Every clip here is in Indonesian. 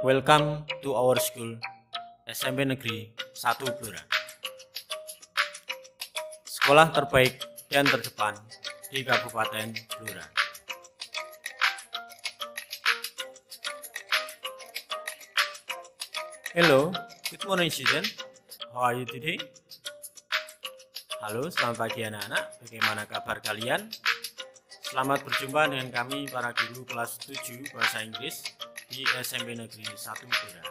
Welcome to our school, SMP Negeri 1 Blora. Sekolah terbaik dan terdepan di Kabupaten Blora. Hello, good morning student. How are you today? Halo, selamat pagi anak-anak. Bagaimana kabar kalian? Selamat berjumpa dengan kami para guru kelas 7 Bahasa Inggris di SMP Negeri 1 Blora.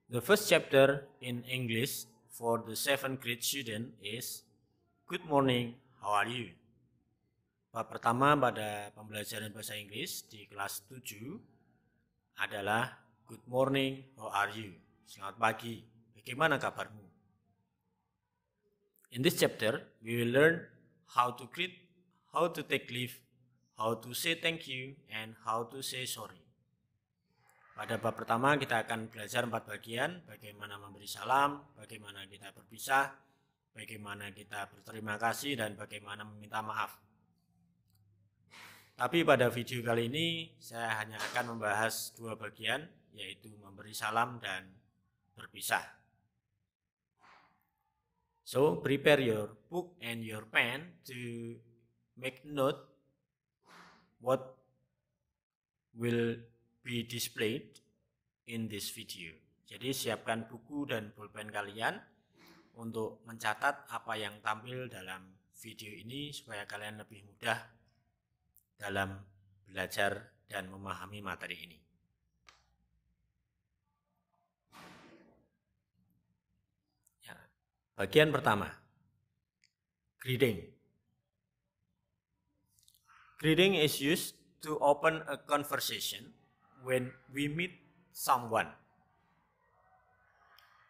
The first chapter in English for the 7th grade student is Good morning, how are you? Bab pertama pada pembelajaran bahasa Inggris di kelas 7 adalah Good morning, how are you? Selamat pagi, bagaimana kabarmu? In this chapter, we will learn how to greet, how to take leave, how to say thank you, and how to say sorry. Pada bab pertama kita akan belajar 4 bagian, bagaimana memberi salam, bagaimana kita berpisah, bagaimana kita berterima kasih, dan bagaimana meminta maaf. Tapi pada video kali ini saya hanya akan membahas 2 bagian, yaitu memberi salam dan berpisah. So prepare your book and your pen to make note what will be displayed in this video. Jadi siapkan buku dan pulpen kalian untuk mencatat apa yang tampil dalam video ini supaya kalian lebih mudah dalam belajar dan memahami materi ini. Ya, bagian pertama, greeting. Greeting is used to open a conversation when we meet someone.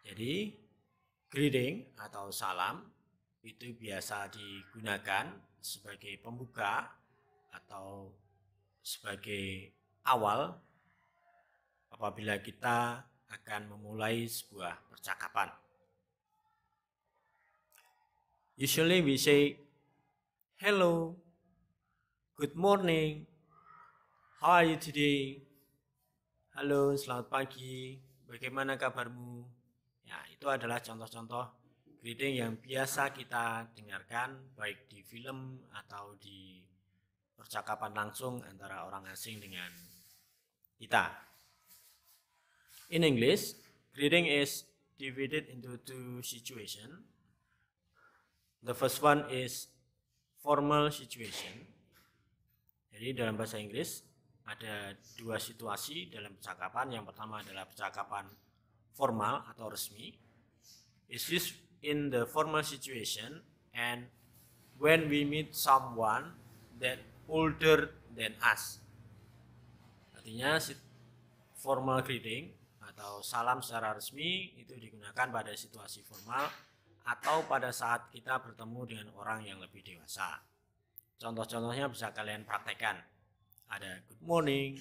Jadi, greeting atau salam itu biasa digunakan sebagai pembuka atau sebagai awal apabila kita akan memulai sebuah percakapan. Usually we say, hello, good morning, how are you today? Halo, selamat pagi, bagaimana kabarmu? Ya, itu adalah contoh-contoh greeting yang biasa kita dengarkan baik di film atau di percakapan langsung antara orang asing dengan kita. In English, greeting is divided into 2 situations. The first one is formal situation. Jadi dalam bahasa Inggris ada 2 situasi dalam percakapan. Yang pertama adalah percakapan formal atau resmi. It's used in the formal situation and when we meet someone that older than us. Artinya formal greeting atau salam secara resmi itu digunakan pada situasi formal atau pada saat kita bertemu dengan orang yang lebih dewasa. Contoh-contohnya bisa kalian praktekkan. Ada good morning,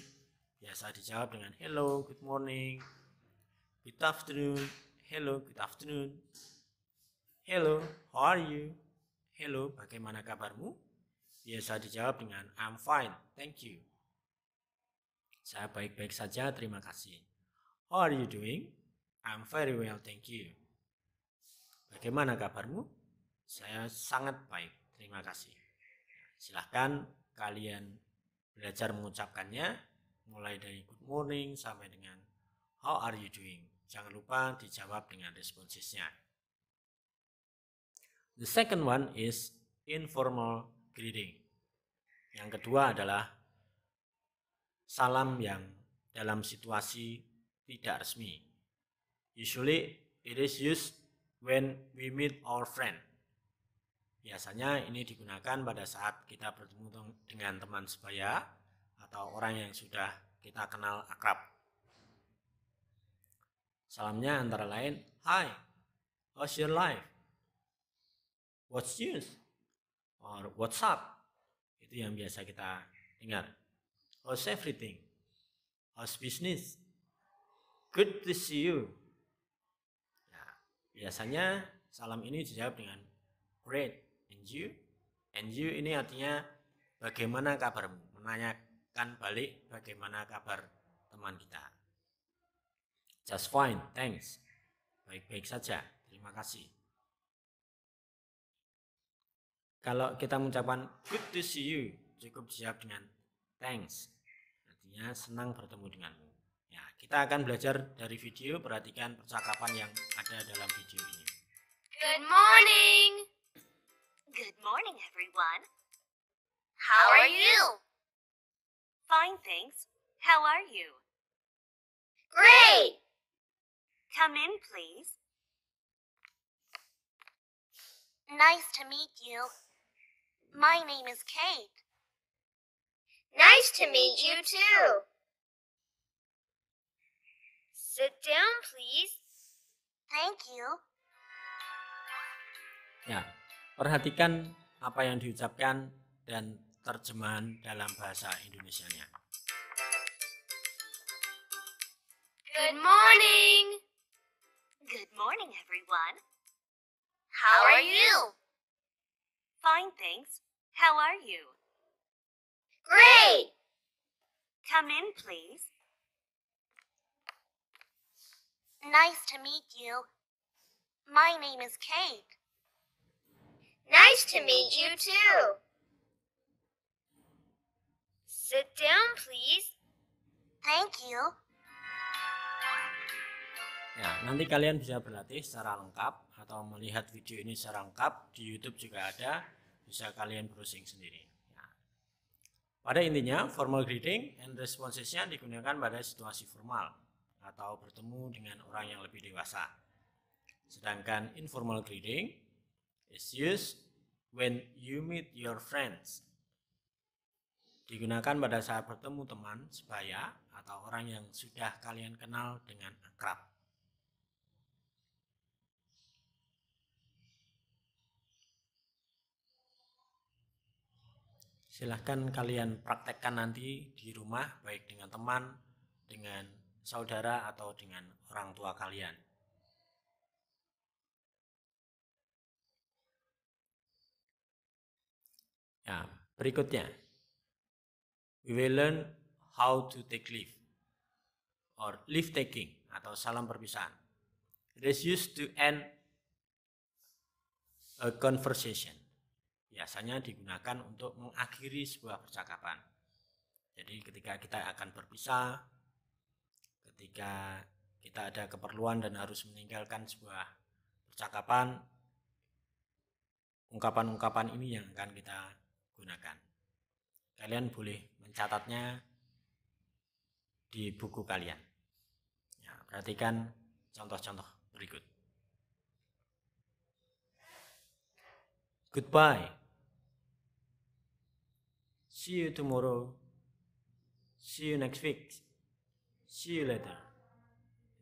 biasa dijawab dengan hello, good morning. Good afternoon, hello, good afternoon. Hello, how are you? Hello, bagaimana kabarmu? Biasa dijawab dengan I'm fine, thank you. Saya baik-baik saja, terima kasih. How are you doing? I'm very well, thank you. Bagaimana kabarmu? Saya sangat baik, terima kasih. Silahkan kalian belajar mengucapkannya mulai dari good morning sampai dengan how are you doing. Jangan lupa dijawab dengan responsisnya. The second one is informal greeting. Yang kedua adalah salam yang dalam situasi tidak resmi. Usually it is used when we meet our friend. Biasanya ini digunakan pada saat kita bertemu dengan teman sebaya atau orang yang sudah kita kenal akrab. Salamnya antara lain, hi, how's your life? What's news? Or what's up? Itu yang biasa kita dengar. How's everything? How's business? Good to see you. Nah, biasanya salam ini dijawab dengan great, and you? And you ini artinya bagaimana kabarmu, menanyakan balik bagaimana kabar teman kita. Just fine, thanks. Baik-baik saja, terima kasih. Kalau kita mengucapkan good to see you, cukup dijawab dengan thanks. Artinya senang bertemu denganmu. Ya, kita akan belajar dari video, perhatikan percakapan yang ada dalam video ini. Good morning. Good morning, everyone. How are you? Fine, thanks. How are you? Great. Come in, please. Nice to meet you. My name is Kate. Nice to meet you too. Sit down, please. Thank you. Ya, perhatikan apa yang diucapkan dan terjemahan dalam bahasa Indonesianya. Good morning. Good morning, everyone. How are you? Fine, thanks. How are you? Great. Come in, please. Nice to meet you. My name is Kate. Nice to meet you too. Sit down, please. Thank you. Ya, nanti kalian bisa berlatih secara lengkap atau melihat video ini secara lengkap di YouTube juga ada, bisa kalian browsing sendiri. Ya. Pada intinya, formal greeting and responses-nya digunakan pada situasi formal atau bertemu dengan orang yang lebih dewasa. Sedangkan informal greeting is used when you meet your friends. Digunakan pada saat bertemu teman sebaya atau orang yang sudah kalian kenal dengan akrab. Silahkan kalian praktekkan nanti di rumah, baik dengan teman, dengan saudara, atau dengan orang tua kalian. Ya, berikutnya, we will learn how to take leave or leave taking atau salam perpisahan. It is used to end a conversation. Biasanya digunakan untuk mengakhiri sebuah percakapan. Jadi ketika kita akan berpisah, ketika kita ada keperluan dan harus meninggalkan sebuah percakapan, ungkapan-ungkapan ini yang akan kita gunakan. Kalian boleh mencatatnya di buku kalian. Ya, perhatikan contoh-contoh berikut. Goodbye. See you tomorrow. See you next week. See you later.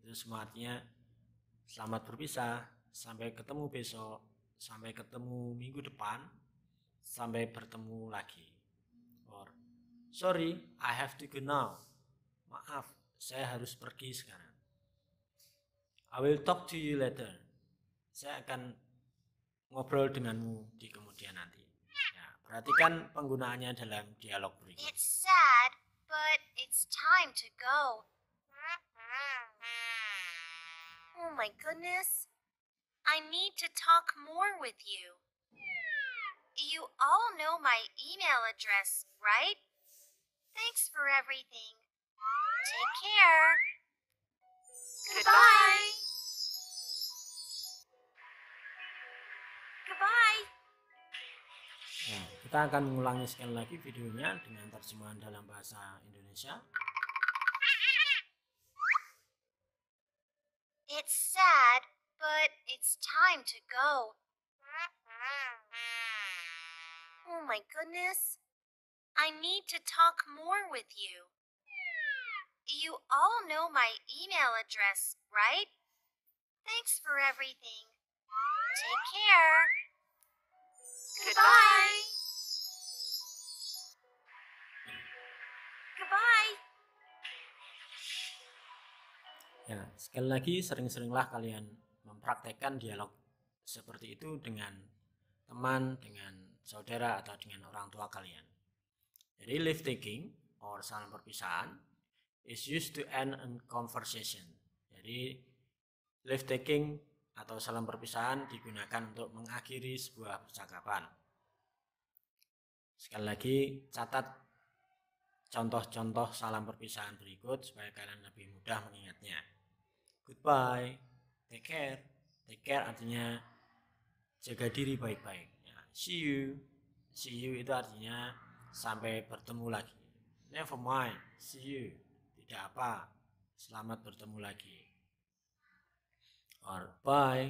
Itu semua artinya selamat berpisah, sampai ketemu besok, sampai ketemu minggu depan, sampai bertemu lagi. Or sorry, I have to go now. Maaf, saya harus pergi sekarang. I will talk to you later. Saya akan ngobrol denganmu di kemudian nanti. Ya, perhatikan penggunaannya dalam dialog berikut. It's sad, but it's time to go. Oh my goodness. I need to talk more with you. You all know my email address, right? Thanks for everything. Take care. Goodbye. Goodbye. Ya, kita akan mengulangi sekali lagi videonya dengan terjemahan dalam bahasa Indonesia. It's sad, but it's time to go. Oh my goodness. I need to talk more with you. You all know my email address, right? Thanks for everything. Take care. Goodbye. Goodbye. Ya, sekali lagi sering-seringlah kalian mempraktekkan dialog seperti itu dengan teman, dengan saudara atau dengan orang tua kalian. Jadi leave taking or salam perpisahan is used to end a conversation. Jadi leave taking atau salam perpisahan digunakan untuk mengakhiri sebuah percakapan. Sekali lagi catat contoh-contoh salam perpisahan berikut supaya kalian lebih mudah mengingatnya. Goodbye, take care. Take care artinya jaga diri baik-baik. Ya, see you. See you itu artinya sampai bertemu lagi. Never mind, see you. Tidak apa, selamat bertemu lagi. Or bye,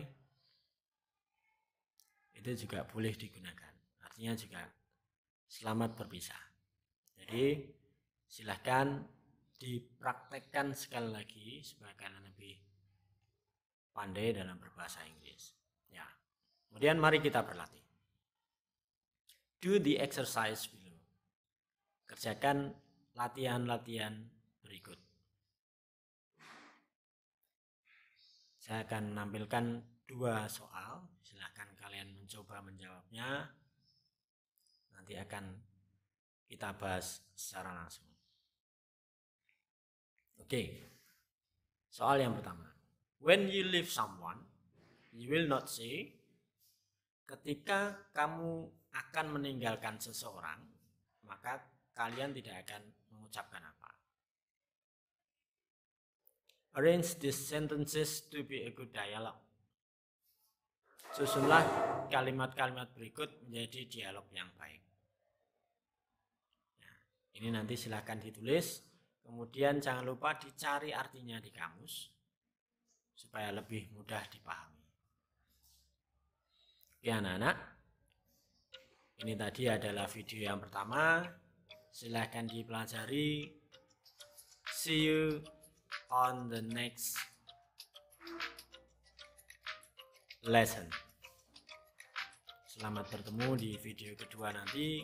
itu juga boleh digunakan. Artinya juga selamat berpisah. Jadi silahkan dipraktekkan sekali lagi supaya kalian lebih pandai dalam berbahasa Inggris. Ya. Kemudian mari kita berlatih. Do the exercise below. Kerjakan latihan-latihan berikut. Saya akan menampilkan 2 soal. Silahkan kalian mencoba menjawabnya. Nanti akan kita bahas secara langsung. Oke. Soal yang pertama. When you leave someone, you will not say. Ketika kamu akan meninggalkan seseorang, maka kalian tidak akan mengucapkan apa. Arrange these sentences to be a good dialogue. Susunlah kalimat-kalimat berikut menjadi dialog yang baik. Nah, ini nanti silahkan ditulis, kemudian jangan lupa dicari artinya di kamus, supaya lebih mudah dipahami. Oke anak-anak, ini tadi adalah video yang pertama, silahkan dipelajari. See you on the next lesson. Selamat bertemu di video kedua nanti.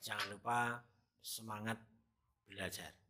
Jangan lupa semangat belajar.